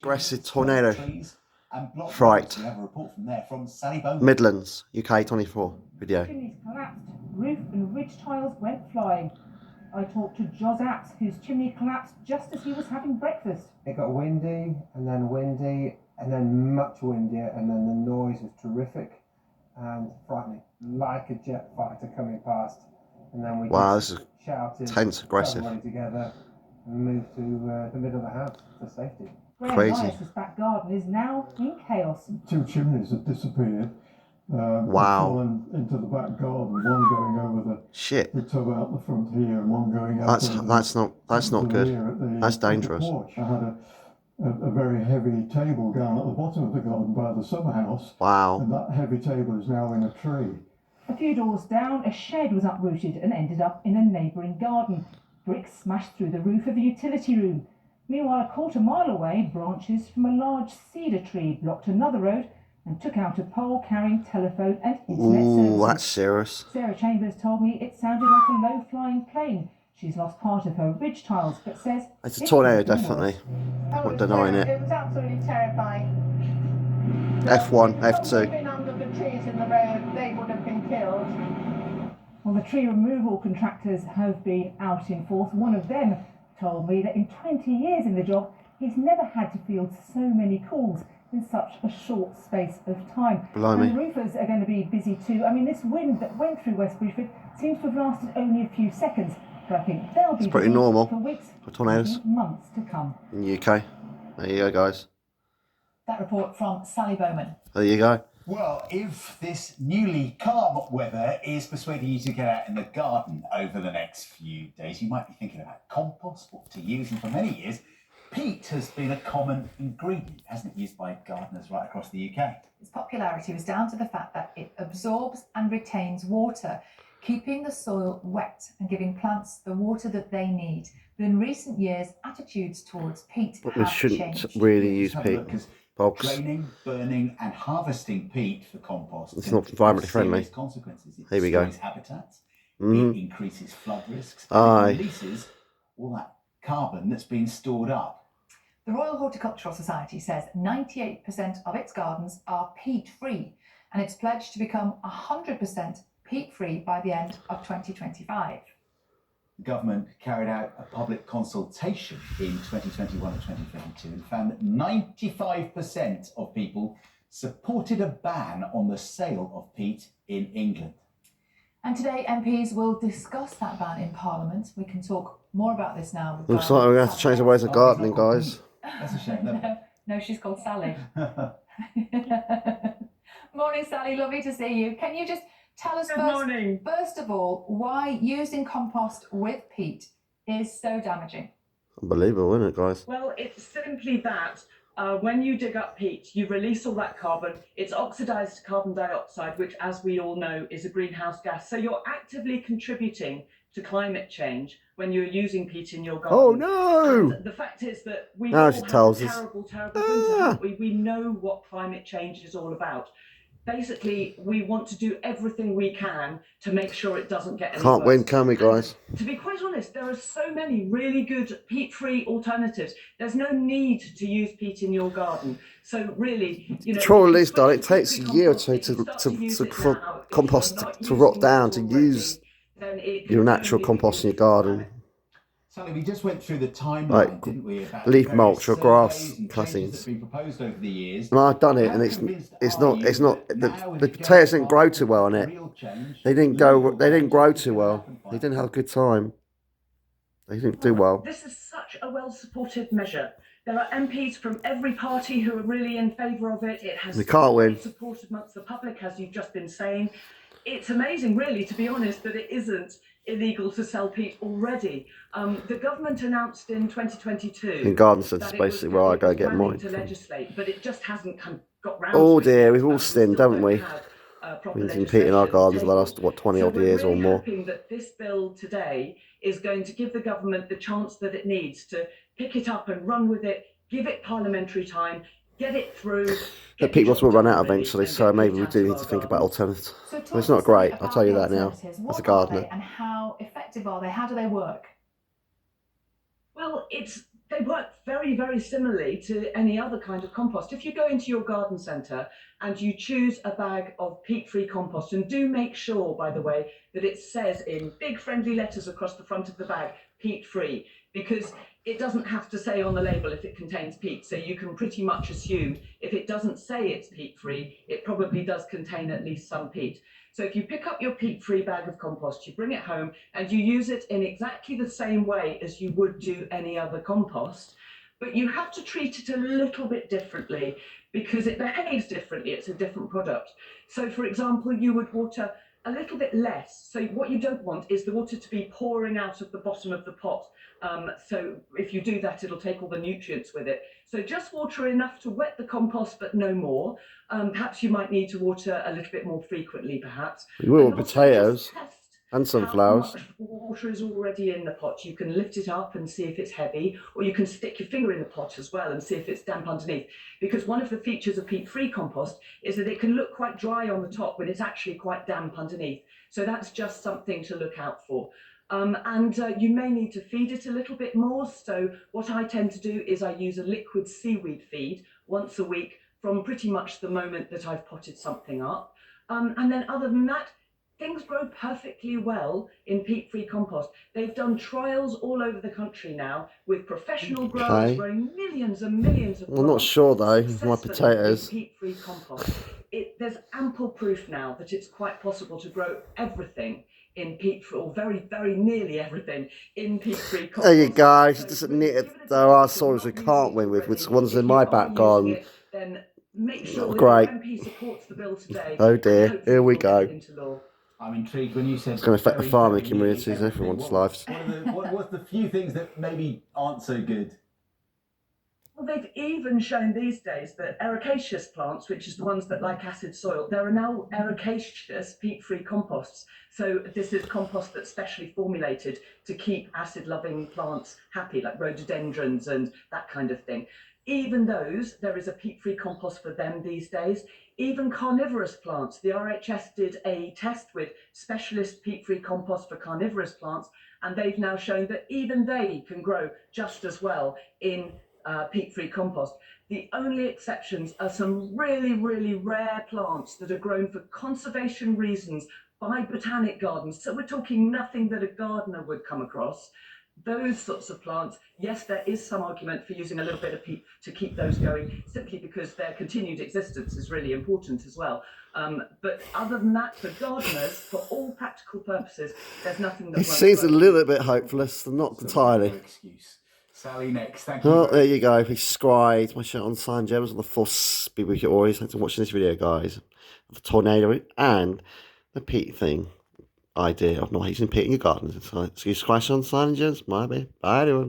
aggressive tornado. Fright. We have a report from there from Sally Bowman. Midlands, UK 24 video. Chimneys collapsed, roof and ridge tiles went flying. I talked to Jos Apps, whose chimney collapsed just as he was having breakfast. It got windy, and then much windier, and then the noise was terrific and frightening, like a jet fighter coming past. And then we this is shouted, tense, aggressive. Everybody together, and moved to the middle of the house for safety. Crazy. His back garden is now in chaos. 2 chimneys have disappeared. Wow. Fallen into the back garden. One going over the tub out the front here, and one going out. That's not good. That's dangerous. I had a very heavy table down at the bottom of the garden by the summer house. Wow. And that heavy table is now in a tree. A few doors down, a shed was uprooted and ended up in a neighbouring garden. Bricks smashed through the roof of the utility room. Meanwhile, a quarter mile away, branches from a large cedar tree blocked another road and took out a pole carrying telephone and internet services. That's serious. Sarah Chambers told me it sounded like a low-flying plane. She's lost part of her ridge tiles, but says it's a tornado, definitely. Not denying it. It was absolutely terrifying. F1, F2. Been under the trees in the road, they would have been killed. Well, the tree removal contractors have been out in force. One of them told me that in 20 years in the job, he's never had to field so many calls in such a short space of time. Blimey. And roofers are going to be busy too. I mean, this wind that went through West Bridgeford seems to have lasted only a few seconds, but I think they'll be pretty busy normal for weeks, for tornadoes. Months to come. In the UK. There you go, guys. That report from Sally Bowman. There you go. Well, if this newly calm weather is persuading you to get out in the garden over the next few days, you might be thinking about compost, what to use, and for many years, peat has been a common ingredient, hasn't it, used by gardeners right across the UK. Its popularity was down to the fact that it absorbs and retains water, keeping the soil wet and giving plants the water that they need. But in recent years, attitudes towards peat have We shouldn't changed. really use peat. Bogs. Draining, burning and harvesting peat for compost. It's not environmentally friendly. Consequences. It Here we go. destroys habitats, it increases flood risks, and it releases all that carbon that's been stored up. The Royal Horticultural Society says 98% of its gardens are peat-free, and it's pledged to become 100% peat-free by the end of 2025. The government carried out a public consultation in 2021 and 2022 and found that 95% of people supported a ban on the sale of peat in England. And today MPs will discuss that ban in Parliament. We can talk more about this now. Looks like we're going to have to change the ways of gardening, guys. That's a shame. No, she's called Sally. Morning, Sally. Lovely to see you. Can you just tell us first of all, why using compost with peat is so damaging? Unbelievable, isn't it, guys? Well, it's simply that when you dig up peat, you release all that carbon. It's oxidized carbon dioxide, which, as we all know, is a greenhouse gas. So you're actively contributing to climate change when you're using peat in your garden. Oh, no! And the fact is that we Now all she have tells a us. terrible winter, haven't we? We know what climate change is all about. Basically, we want to do everything we can to make sure it doesn't get any Can't worse. win, can we, guys? And to be quite honest, there are so many really good peat-free alternatives. There's no need to use peat in your garden. So really, you know, Trouble is, darling, it takes a year or two for compost to rot down to use your natural compost in your garden. Sally, we just went through the timeline, Like didn't we, about leaf mulch or grass and cuttings. that's been proposed over the years. And I've done it, and it's not the potatoes didn't grow too well on it. They didn't grow too well. They didn't have a good time. They didn't do well. This is such a well-supported measure. There are MPs from every party who are really in favour of it. It has support amongst the public, as you've just been saying. It's amazing, really, to be honest, that it isn't illegal to sell peat already. The government announced in 2022 In garden centres, basically, where I go get mine. To legislate, but it just hasn't got round Oh to it. dear, we've all sinned, haven't we? We've been peat in our gardens for the last, 20 odd years or more. I'm hoping that this bill today is going to give the government the chance that it needs to pick it up and run with it, give it parliamentary time, get it through. The peat will run out eventually, so maybe we do need to think about alternatives. Well, it's not great, I'll tell you that now, as a gardener. And how effective are they? How do they work? Well, it's they work very, very similarly to any other kind of compost. If you go into your garden centre and you choose a bag of peat-free compost, and do make sure, by the way, that it says in big friendly letters across the front of the bag, peat-free, because it doesn't have to say on the label if it contains peat. So you can pretty much assume if it doesn't say it's peat-free, it probably does contain at least some peat. So if you pick up your peat-free bag of compost, you bring it home and you use it in exactly the same way as you would do any other compost, but you have to treat it a little bit differently because it behaves differently. It's a different product. So for example, you would water a little bit less. So what you don't want is the water to be pouring out of the bottom of the pot. So if you do that, it'll take all the nutrients with it. So just water enough to wet the compost, but no more. Perhaps you might need to water a little bit more frequently, perhaps. You will with potatoes and sunflowers. How much water is already in the pot. You can lift it up and see if it's heavy, or you can stick your finger in the pot as well and see if it's damp underneath. Because one of the features of peat-free compost is that it can look quite dry on the top when it's actually quite damp underneath. So that's just something to look out for. You may need to feed it a little bit more. So what I tend to do is I use a liquid seaweed feed once a week from pretty much the moment that I've potted something up. And then other than that, things grow perfectly well in peat-free compost. They've done trials all over the country now with professional growers growing millions and millions of plants. I'm not sure though, my potatoes. Peat-free compost. There's ample proof now that it's quite possible to grow everything in peat-free, or very, very nearly everything in peat-free compost. There you go. Just admit there are soils we can't win with ones in my back garden. Then make sure not great. Your MP supports the bill today. Oh dear, here we go. I'm intrigued when you said it's going to affect the farming very communities and nearly everyone's everything. lives. What's the few things that maybe aren't so good? Well, they've even shown these days that ericaceous plants, which is the ones that like acid soil, there are now ericaceous peat-free composts. So this is compost that's specially formulated to keep acid-loving plants happy, like rhododendrons and that kind of thing. Even those, there is a peat-free compost for them these days. Even carnivorous plants, the RHS did a test with specialist peat-free compost for carnivorous plants, and they've now shown that even they can grow just as well in peat-free compost. The only exceptions are some really, really rare plants that are grown for conservation reasons by botanic gardens. So we're talking nothing that a gardener would come across. Those sorts of plants, yes, there is some argument for using a little bit of peat to keep those going, simply because their continued existence is really important as well. But other than that, for gardeners, for all practical purposes, there's nothing that It seems a little bit hopeless, not entirely. Excuse. Sally next, thank you. Oh, there you go. Please subscribe. My shirt on Sign Gems on the Fuss. Be with you always. Thanks for watching this video, guys. The tornado and the peat thing. Idea of not using peat in your garden. So, excuse Christ on Sign Gems. Maybe. Bye, everyone.